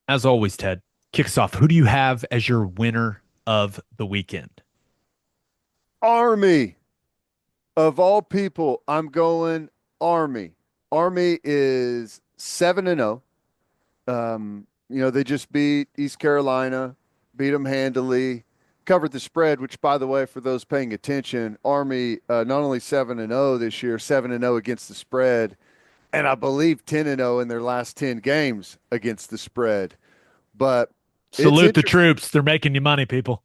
As always, Ted, kick us off. Who do you have as your winner of the weekend? Army. Of all people, I'm going Army. Army is 7-0. They just beat East Carolina, beat them handily, covered the spread, which, by the way, for those paying attention, Army not only 7-0 this year, 7-0 against the spread, and I believe 10-0 in their last 10 games against the spread. But it's Salute the interesting. troops. They're making you money, people.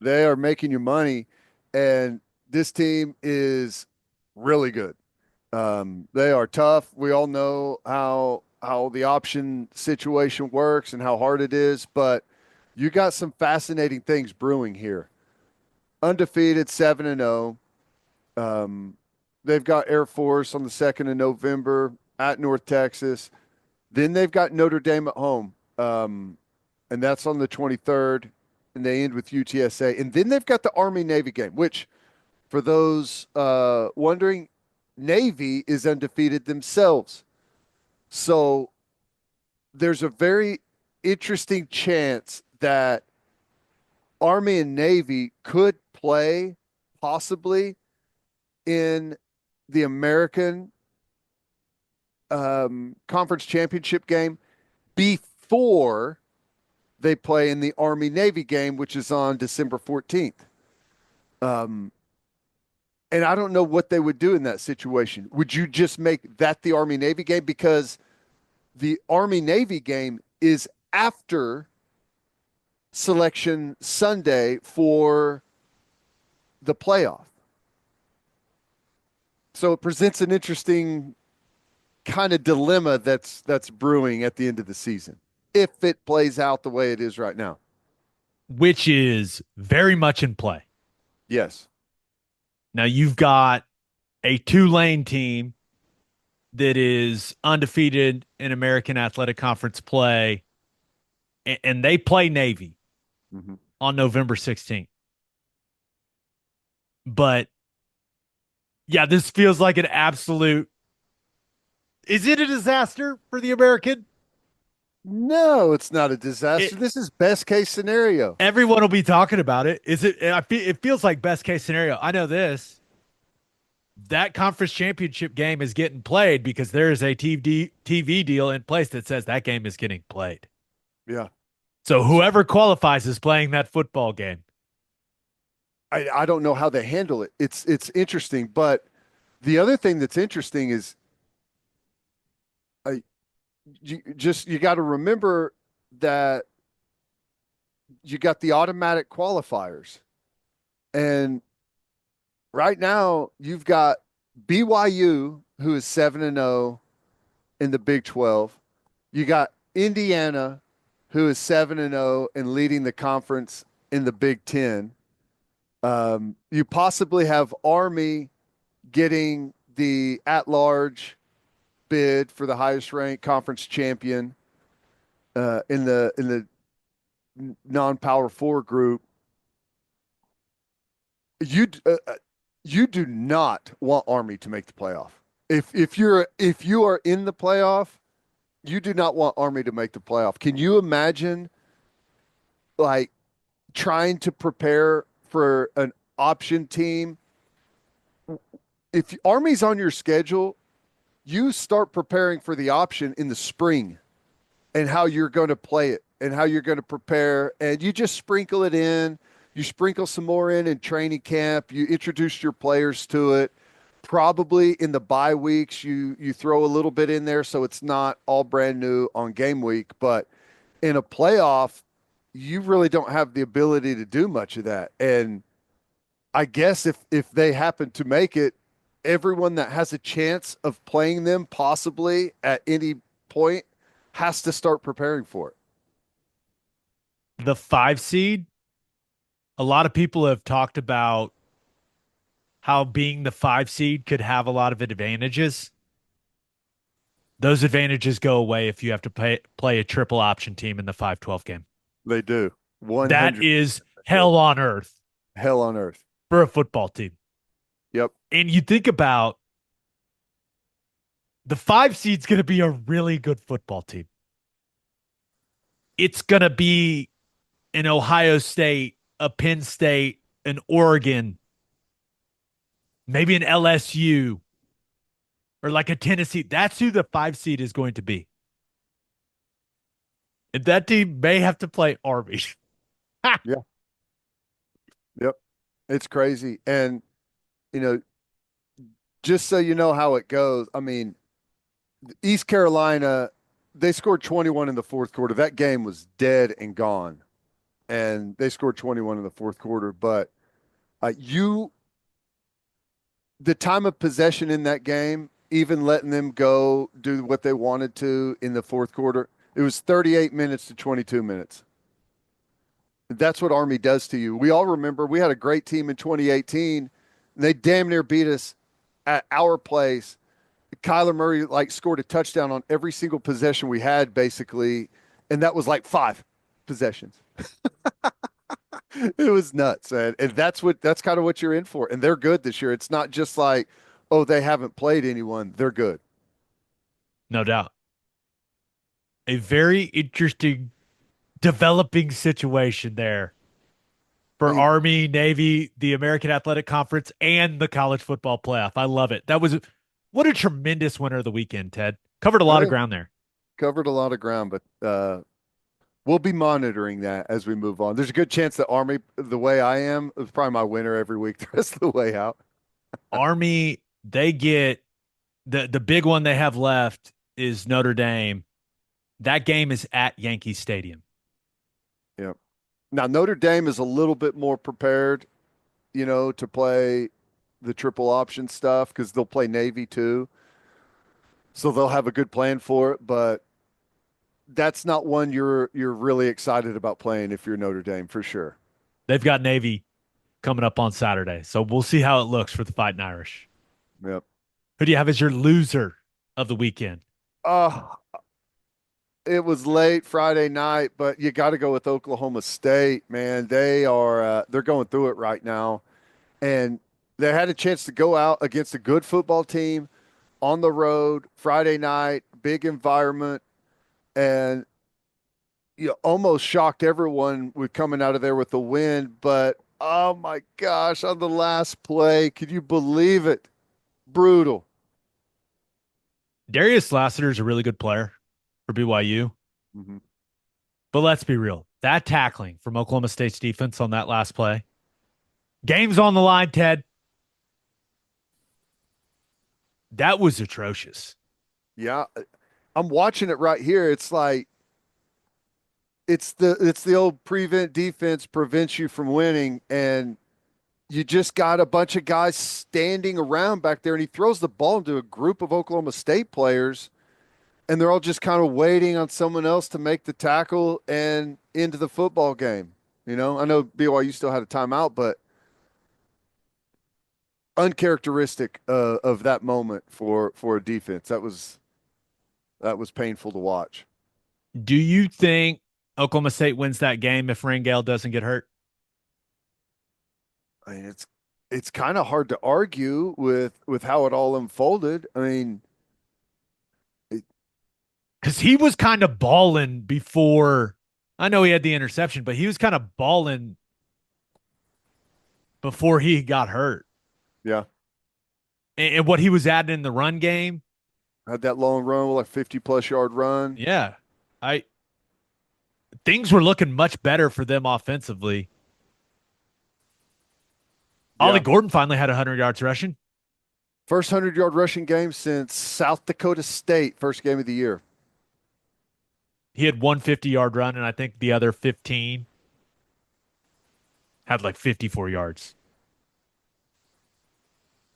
They are making you money, and this team is really good. They are tough. We all know how the option situation works and how hard it is, but you got some fascinating things brewing here. Undefeated 7-0. Um, they've got Air Force on the 2nd of November at North Texas. Then they've got Notre Dame at home. And that's on the 23rd, and they end with UTSA. And then they've got the Army Navy game, which for those wondering, Navy is undefeated themselves. So there's a very interesting chance that Army and Navy could play possibly in the American Conference Championship game before they play in the Army Navy game, which is on December 14th. Um, and I don't know what they would do in that situation. Would you just make that the Army Navy game? Because the Army Navy game is after Selection Sunday for the playoff. So it presents an interesting kind of dilemma that's brewing at the end of the season if it plays out the way it is right now. Which is very much in play. Yes. Now you've got a two-lane team that is undefeated in American Athletic Conference play, and they play Navy Mm-hmm. on November 16th. But yeah, this feels like an absolute. Is it a disaster for the American? No, it's not a disaster. It, This is best case scenario. everyone will be talking about it. Is it? It feels like best case scenario. I know this. That conference championship game is getting played because there is a TV deal in place that says that game is getting played. Yeah. So So whoever qualifies is playing that football game. I don't know how they handle it. It's interesting, but the other thing that's interesting is I you got to remember that you got the automatic qualifiers. And right now you've got BYU who is 7-0 in the Big 12. You got Indiana who is 7-0 and leading the conference in the Big 10. You possibly have Army getting the at-large bid for the highest ranked conference champion in the non-power four group. You you do not want Army to make the playoff. If you are in the playoff, you do not want Army to make the playoff. Can you imagine like trying to prepare for an option team? If Army's on your schedule, you start preparing for the option in the spring and how you're going to play it and how you're going to prepare. And you just sprinkle it in. You sprinkle some more in training camp. You introduce your players to it. Probably in the bye weeks, you throw a little bit in there so it's not all brand new on game week. But in a playoff, you really don't have the ability to do much of that. And I guess if they happen to make it, everyone that has a chance of playing them possibly at any point has to start preparing for it. The 5 seed, a lot of people have talked about how being the 5 seed could have a lot of advantages. Those advantages go away if you have to play a triple option team in the 5-12 game. They do. That 100% is do. hell on earth Hell on earth. for a football team. Yep. And you think about the 5 seed's going to be a really good football team. it's going to be an Ohio State, a Penn State, an Oregon, maybe an LSU, or like a Tennessee. That's who the 5 seed is going to be. And that team may have to play Army. Yeah. Yep. It's crazy. And, you know, just so you know how it goes, I mean, East Carolina, they scored 21 in the fourth quarter. That game was dead and gone. And they scored 21 in the fourth quarter. But you, the time of possession in that game, even letting them go do what they wanted to in the fourth quarter, it was 38 minutes to 22 minutes. That's what Army does to you. We all remember we had a great team in 2018. They damn near beat us at our place. Kyler Murray like scored a touchdown on every single possession we had, basically, and that was like 5 possessions. It was nuts, and that's kind of what you're in for. And they're good this year. It's not just like, oh, they haven't played anyone. They're good. No doubt. A very interesting developing situation there I for mean, Army, Navy, the American Athletic Conference, and the college football playoff. I love it. That was what a tremendous winner of the weekend, Ted. Covered a lot of hey, ground there. covered a lot of ground, but we'll be monitoring that as we move on. There's a good chance that Army, the way I am, is probably my winner every week the rest of the way out. Army, they get the big one they have left is Notre Dame. That game is at Yankee Stadium. Yeah. Now Notre Dame is a little bit more prepared, to play the triple option stuff because they'll play Navy too. So they'll have a good plan for it, but that's not one you're really excited about playing if you're Notre Dame for sure. They've got Navy coming up on Saturday. So we'll see how it looks for the Fighting Irish. Yep. Who do you have as your loser of the weekend? Uh, it was late Friday night, but you got to go with Oklahoma State, man. They're going through it right now, and they had a chance to go out against a good football team on the road Friday night, big environment, and you almost shocked everyone with coming out of there with the win. But oh my gosh, on the last play, could you believe it? Brutal. Darius Lassiter is a really good player for BYU, Hmm. but let's be real. That tackling from Oklahoma State's defense on that last play, game's on the line, Ted. That was atrocious. Yeah, I'm watching it right here. It's like it's the old prevent defense prevents you from winning, and you just got a bunch of guys standing around back there, and he throws the ball into a group of Oklahoma State players, and they're all just kind of waiting on someone else to make the tackle and into the football game. I know BYU still had a timeout, but uncharacteristic of that moment for a defense. That was painful to watch. Do you think Oklahoma State wins that game if Rangel doesn't get hurt? I mean, it's kind of hard to argue with how it all unfolded. I mean, it, Because he was kind of balling before. I know he had the interception, but he was kind of balling before he got hurt. yeah, And what he was adding in the run game, had that long run, like 50-plus yard run. yeah, I things were looking much better for them offensively. Ollie Yeah, Gordon finally had 100 yards rushing. first 100-yard rushing game since South Dakota State, first game of the year. He had 150-yard run, and I think the other 15 had like 54 yards.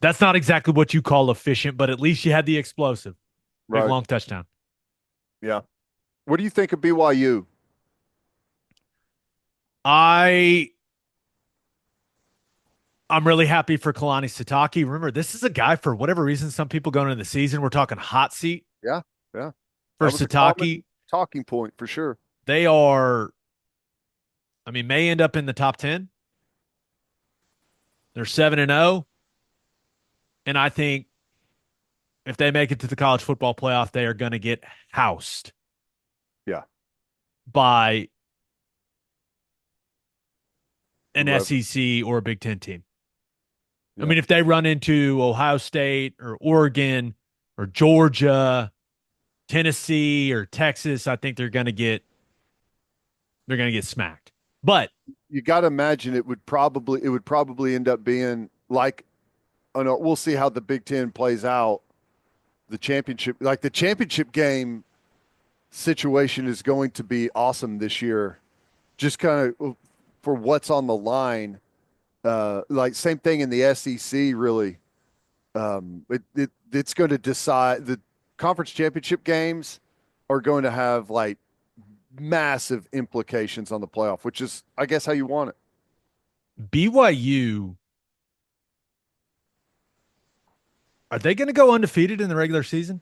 That's not exactly what you call efficient, but at least you had the explosive. Big Right. long touchdown. Yeah. What do you think of BYU? I I'm really happy for Kalani Sitake. Remember, this is a guy for whatever reason, some people going into the season, we're talking hot seat Yeah, yeah. for That was a common Sitake. talking point for sure. They are, I mean, may end up in the top 10. They're 7-0. And I think if they make it to the college football playoff, they are going to get housed. Yeah. by an Whoever. SEC or a Big Ten team. I Yeah. mean, if they run into Ohio State or Oregon or Georgia, Tennessee or Texas, I think they're gonna get smacked. But You got to imagine it would probably end up being like, I know we'll see how the Big Ten plays out. The championship game situation is going to be awesome this year. Just kind of for what's on the line. Like same thing in the SEC, really. It's going to decide the conference championship games are going to have like massive implications on the playoff, which is, I guess, how you want it. BYU, are they going to go undefeated in the regular season?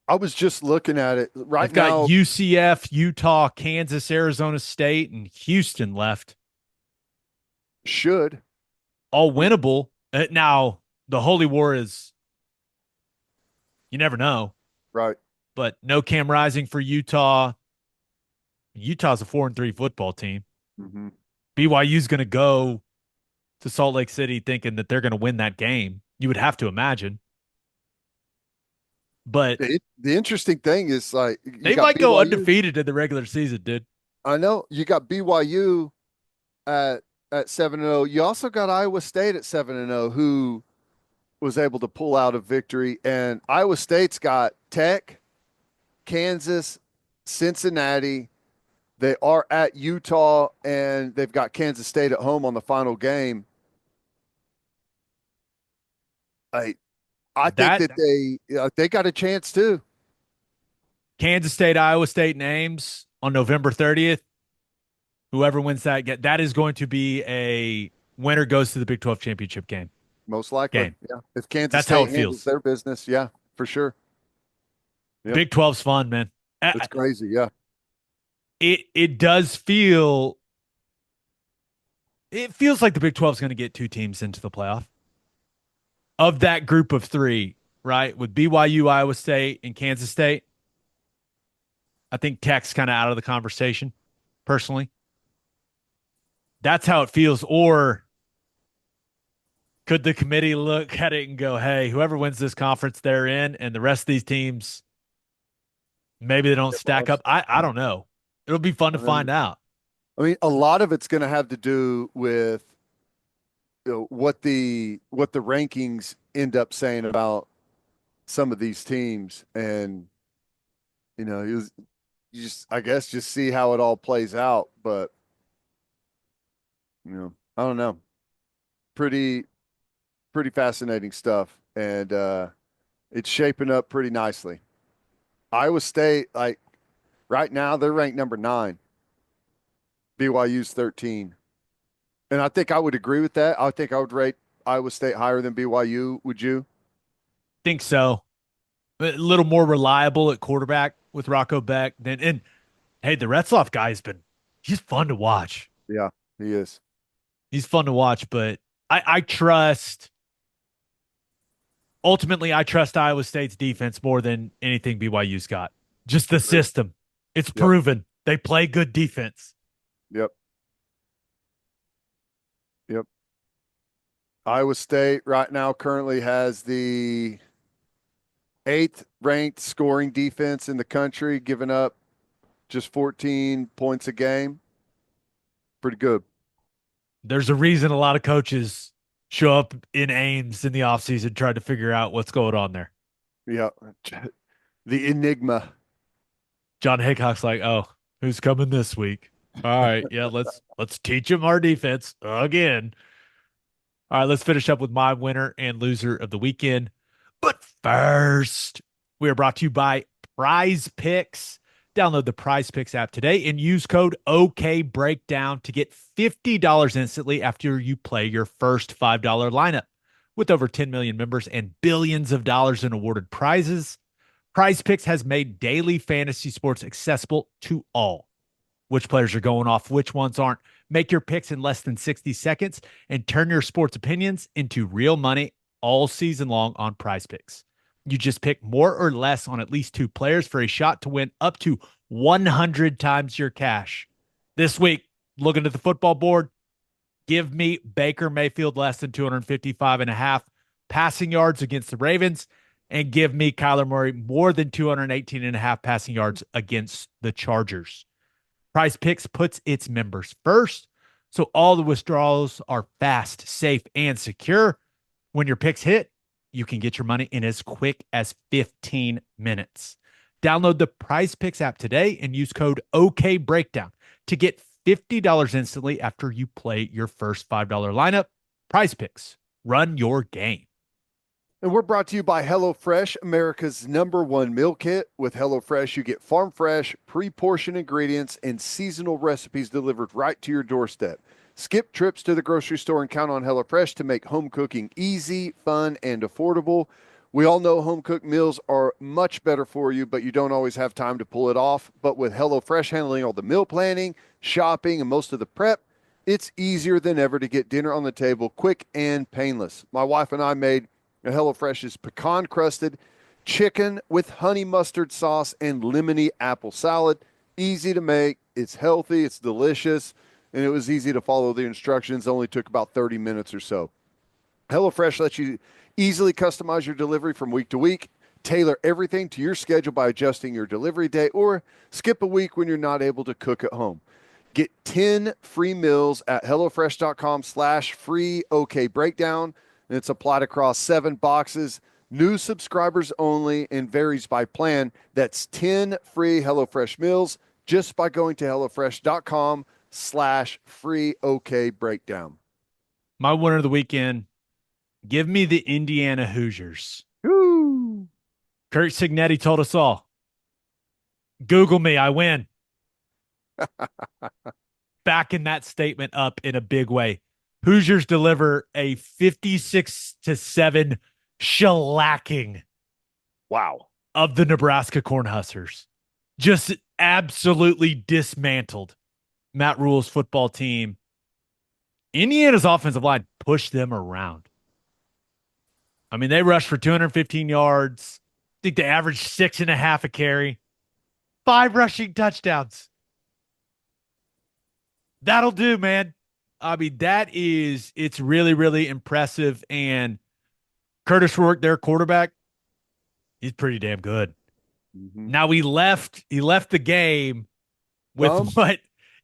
I was just looking at it right They've got now. UCF, Utah, Kansas, Arizona State, and Houston left, Should all winnable. Now, the Holy War is, you never know, right. but no Cam Rising for Utah. Utah's a 4-3 football team. Hmm. BYU's going to go to Salt Lake City thinking that they're going to win that game. You would have to imagine. But The interesting thing is like you they got might go BYU. undefeated in the regular season, dude. I know you got BYU at 7-0. You also got Iowa State at 7-0, who was able to pull out a victory. And Iowa State's got Tech, Kansas, Cincinnati. They are at Utah, and they've got Kansas State at home on the final game. I I think That that they got a chance too. Kansas State, Iowa State names on November 30th. Whoever wins that is going to be a winner goes to the Big 12 championship Most likely, game. yeah. If Kansas That's how State it handles feels. their business, yeah, for sure. Yep, Big 12's fun, man. it's crazy. Yeah, It does feel it feels like the Big 12 is going to get two teams into the playoff of that group of three, right? With BYU, Iowa State, and Kansas State. I think Tech's kind of out of the conversation, personally. That's how it feels. Or could the committee look at it and go, hey, whoever wins this conference, they're in, and the rest of these teams, maybe they don't get stack up? lost. I don't know. It'll be fun to I mean, find out. I mean, a lot of it's going to have to do with what the rankings end up saying about some of these teams, and you just I guess just see how it all plays out. But I don't know. Pretty pretty fascinating stuff, and it's shaping up pretty nicely. Iowa State, like right now, they're ranked number 9. BYU's 13. And I think I would agree with that. I think I would rate Iowa State higher than BYU. Would you? Think so. A little more reliable at quarterback with Rocco Beck than and hey, the Retzloff guy he's fun to watch. Yeah, he is. He's fun to watch, but I trust ultimately I trust Iowa State's defense more than anything BYU's got. Just the Agree. system. It's Yep. proven. They play good defense. Yep. Yep. Iowa State right now currently has the 8th ranked scoring defense in the country, giving up just 14 points a game. Pretty good. There's a reason a lot of coaches show up in Ames in the offseason trying to figure out what's going on there. Yeah. The enigma. John Hickok's like, "Oh, who's coming this week? All right, yeah, let's teach him our defense again." All right, let's finish up with my winner and loser of the weekend. But first, we are brought to you by Prize Picks. Download the Prize Picks app today and use code OKBreakdown to get $50 instantly after you play your first $5 lineup. With over 10 million members and billions of dollars in awarded prizes, Prize Picks has made daily fantasy sports accessible to all. Which players are going off, which ones aren't. Make your picks in less than 60 seconds and turn your sports opinions into real money all season long on Prize Picks. You just pick more or less on at least two players for a shot to win up to 100 times your cash. This week, looking at the football board, give me Baker Mayfield less than 255 and a half passing yards against the Ravens, and give me Kyler Murray more than 218 and a half passing yards against the Chargers. Prize Picks puts its members first, so all the withdrawals are fast, safe, and secure. When your picks hit, you can get your money in as quick as 15 minutes. Download the Prize Picks app today and use code OKBreakdown to get $50 instantly after you play your first $5 lineup. Prize Picks, run your game. And we're brought to you by HelloFresh, America's #1 meal kit. With HelloFresh, you get farm fresh, pre-portioned ingredients and seasonal recipes delivered right to your doorstep. Skip trips to the grocery store and count on HelloFresh to make home cooking easy, fun, and affordable. We all know home-cooked meals are much better for you, but you don't always have time to pull it off. But with HelloFresh handling all the meal planning, shopping, and most of the prep, it's easier than ever to get dinner on the table quick and painless. My wife and I made HelloFresh's pecan-crusted chicken with honey mustard sauce and lemony apple salad. Easy to make, it's healthy, it's delicious, and it was easy to follow the instructions. It only took about 30 minutes or so. HelloFresh lets you easily customize your delivery from week to week, tailor everything to your schedule by adjusting your delivery date, or skip a week when you're not able to cook at home. Get 10 free meals at HelloFresh.com/free OK breakdown. And it's applied across 7 boxes. New subscribers only and varies by plan. That's 10 free HelloFresh meals just by going to HelloFresh.com/free OK breakdown. My winner of the weekend, give me the Indiana Hoosiers. Woo! Kurt Signetti told us all. Google me, I win. Backing that statement up in a big way. Hoosiers deliver a 56-7 shellacking. Wow. Of the Nebraska Cornhuskers. Just absolutely dismantled Matt Rule's football team. Indiana's offensive line pushed them around. I mean, they rushed for 215 yards. I think they averaged 6.5 a carry. 5 rushing touchdowns. That'll do, man. I mean, it's really, really impressive. And Curtis Rourke, their quarterback, he's pretty damn good. Mm-hmm. Now he left the game with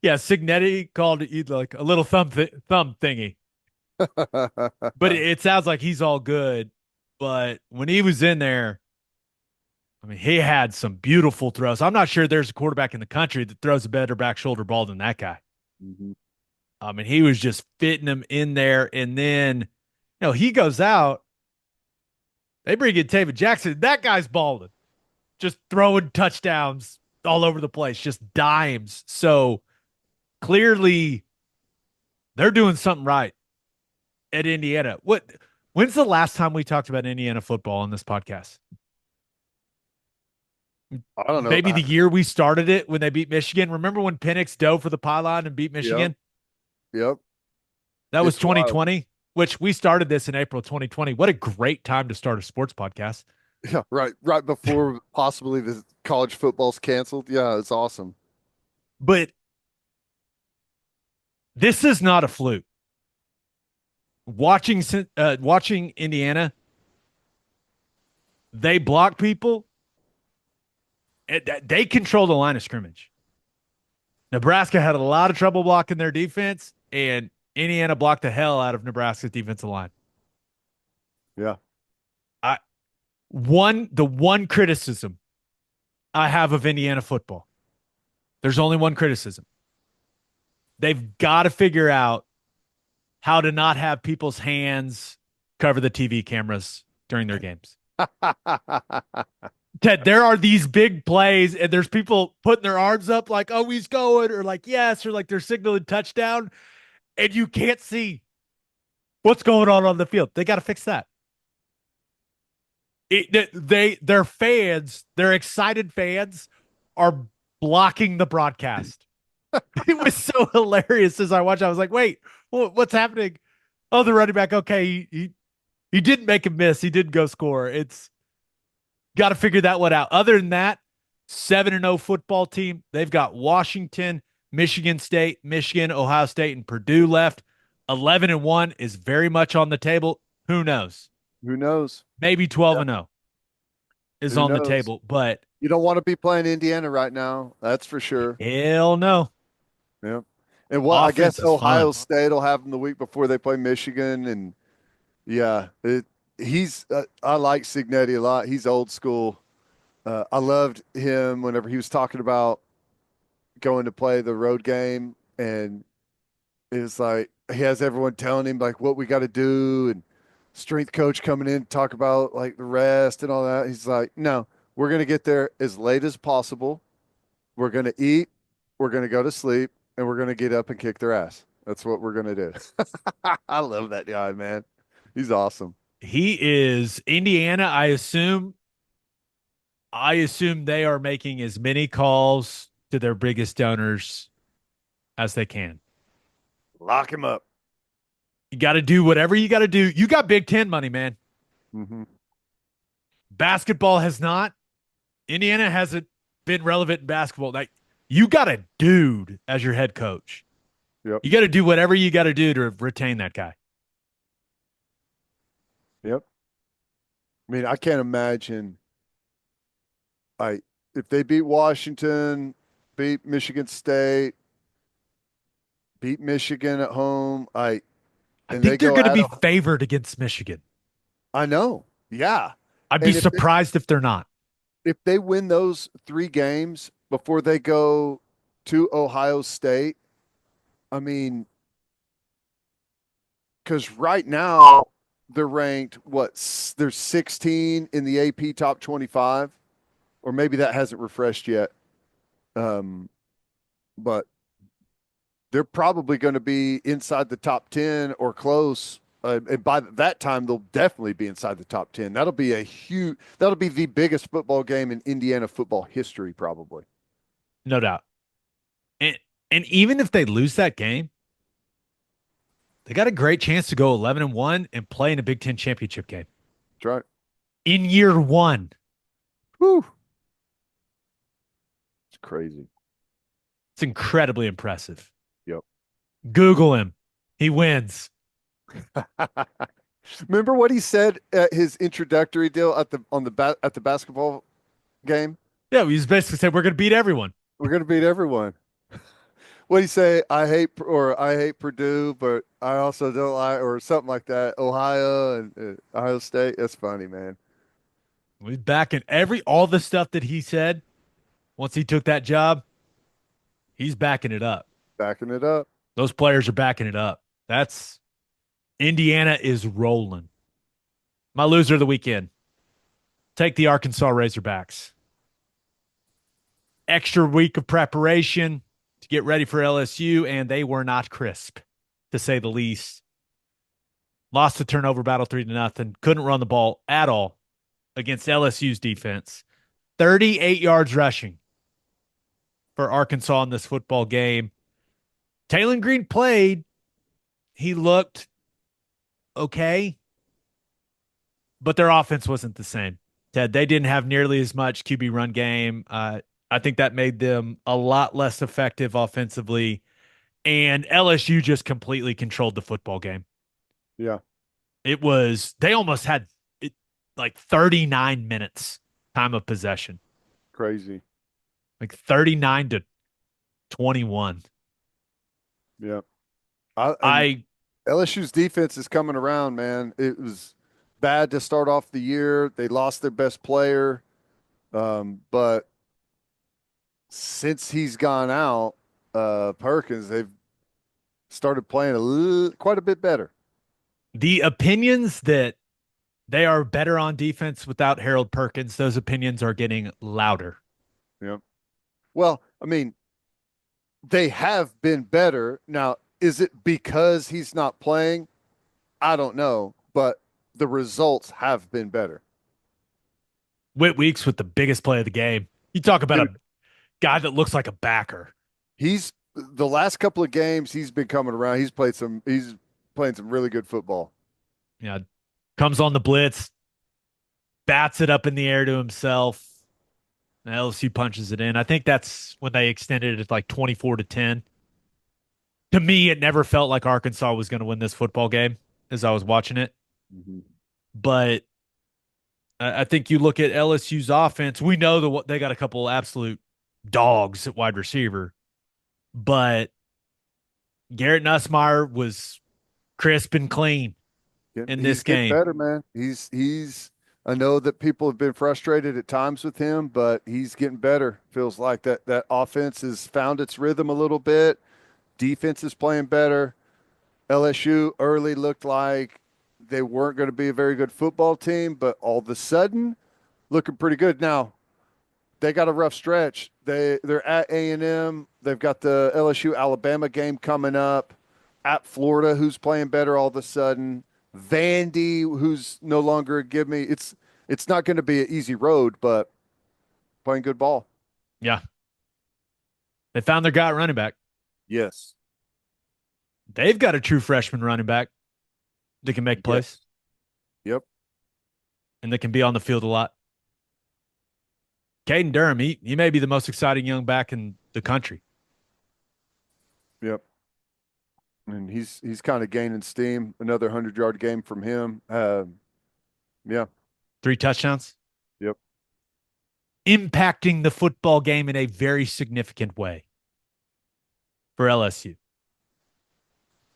Signetti called it like a little thumb thingy. But it sounds like he's all good. But when he was in there, I mean, he had some beautiful throws. I'm not sure there's a quarterback in the country that throws a better back shoulder ball than that guy. Mm-hmm. I mean, he was just fitting him in there. And then, he goes out. They bring in David Jackson. That guy's balling. Just throwing touchdowns all over the place. Just dimes. So, clearly, they're doing something right at Indiana. When's the last time we talked about Indiana football on this podcast? I don't know. Maybe the year we started it when they beat Michigan. Remember when Penix dove for the pylon and beat Michigan? Yep. That was 2020, wild. Which we started this in April 2020. What a great time to start a sports podcast. Yeah, right. Right before possibly the college football's canceled. Yeah, it's awesome. But this is not a fluke. Watching Indiana, they block people. They control the line of scrimmage. Nebraska had a lot of trouble blocking their defense, and Indiana blocked the hell out of Nebraska's defensive line. Yeah. The one criticism I have of Indiana football, there's only one criticism. They've got to figure out how to not have people's hands cover the TV cameras during their games. Ted, there are these big plays, and there's people putting their arms up like, oh, he's going, or like, yes, or like they're signaling touchdown, and you can't see what's going on the field. They got to fix that. Their fans, their excited fans, are blocking the broadcast. It was so hilarious as I watched. I was like, wait, what's happening? Oh, the running back. Okay, he didn't make a miss. He didn't go score. It's Got to figure that one out. Other than that, 7-0 football team. They've got Washington, Michigan State, Michigan, Ohio State, and Purdue left. 11-1 is very much on the table. Who knows? Who knows? Maybe 12 Yeah, and 0 is who on the knows? table, but You don't want to be playing Indiana right now. That's for sure. hell no. Yeah. And what I guess Offense is Ohio fun. State will have them the week before they play Michigan, and yeah, he's I like Signetti a lot. He's old school. I loved him whenever he was talking about going to play the road game, and it's like he has everyone telling him like what we got to do, and strength coach coming in to talk about like the rest and all that. He's like, no, we're gonna get there as late as possible. We're gonna eat, we're gonna go to sleep, and we're gonna get up and kick their ass. That's what we're gonna do. I love that guy, man. He's awesome. He is Indiana, I assume they are making as many calls to their biggest donors as they can. Lock him up. You got to do whatever you got to do. You got Big Ten money, man. Hmm. Basketball has not. Indiana hasn't been relevant in basketball. Like you got a dude as your head coach. Yep. You got to do whatever you got to do to retain that guy. Yep. I mean, I can't imagine. I if they beat Washington, beat Michigan State, beat Michigan at home, I and they think they're go going to at be a, favored against Michigan. I know. Yeah. I'd be And surprised if they're not. if they win those three games before they go to Ohio State, I mean, because right now they're ranked what? They're 16 in the AP top 25, or maybe that hasn't refreshed yet. Um, but they're probably going to be inside the top 10 or close. And by that time, they'll definitely be inside the top 10. That'll be the biggest football game in Indiana football history, probably. No doubt. And and even if they lose that game, they got a great chance to go 11-1 and play in a Big Ten championship game That's right. in year one. Whew. It's crazy. It's incredibly impressive. Yep. Google him. He wins. Remember what he said at his introductory deal at the basketball game? Yeah, we just basically said we're going to beat everyone. We're going to beat everyone. What do you say? I hate Purdue, but I also don't like or something like that. Ohio and Ohio State. That's funny, man. He's backing all the stuff that he said once he took that job. He's backing it up. Backing it up. Those players are backing it up. That's Indiana is rolling. My loser of the weekend. Take the Arkansas Razorbacks. Extra week of preparation to get ready for LSU, and they were not crisp, to say the least. Lost the turnover battle 3-0. Couldn't run the ball at all against LSU's defense. 38 yards rushing for Arkansas in this football game. Taylor Green played. He looked okay, but their offense wasn't the same. Ted, they didn't have nearly as much QB run game. I think that made them a lot less effective offensively. And LSU just completely controlled the football game. Yeah. They almost had it like 39 minutes time of possession, Crazy. like 39-21. Yeah. And I LSU's defense is coming around, man. It was bad to start off the year. They lost their best player. But since he's gone out, Perkins, they've started playing quite a bit better. the opinions that they are better on defense without Harold Perkins, those opinions are getting louder. Yeah. Well, I mean, they have been better. Now, is it because he's not playing? I don't know, but the results have been better. Whit Weeks with the biggest play of the game. You talk about a Dude, guy that looks like a backer. he's the last couple of games he's been coming around. He's playing some really good football. You know, comes on the blitz, bats it up in the air to himself. And LSU punches it in. I think that's when they extended it like 24-10. To me, it never felt like Arkansas was going to win this football game as I was watching it. Mhm. But I think you look at LSU's offense. We know that they got a couple absolute dogs at wide receiver, but Garrett Nussmeier was crisp and clean in He's this getting game. better, man. He's I know that people have been frustrated at times with him, but he's getting better. Feels like that offense has found its rhythm a little bit. Defense is playing better. LSU early looked like they weren't going to be a very good football team, but all of a sudden looking pretty good. Now, they got a rough stretch. They're at A&M. They've got the LSU Alabama game coming up. At Florida, who's playing better all of a sudden. Vandy, who's no longer a give me. It's not going to be an easy road, but playing good ball. Yeah. They found their guy at running back. Yes. They've got a true freshman running back that can make Yes. plays Yep. and that can be on the field a lot. Caden Durham, he may be the most exciting young back in the country. Yep. And he's kind of gaining steam. Another 100-yard game from him. Yeah. 3 touchdowns, Yep. impacting the football game in a very significant way for LSU.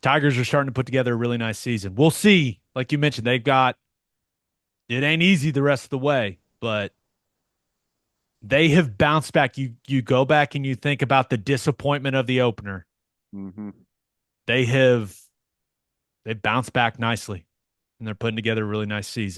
Tigers are starting to put together a really nice season. We'll see. Like you mentioned, it ain't easy the rest of the way, but they have bounced back. You go back and you think about the disappointment of the opener. Mm-hmm. They have they've bounced back nicely and they're putting together a really nice season.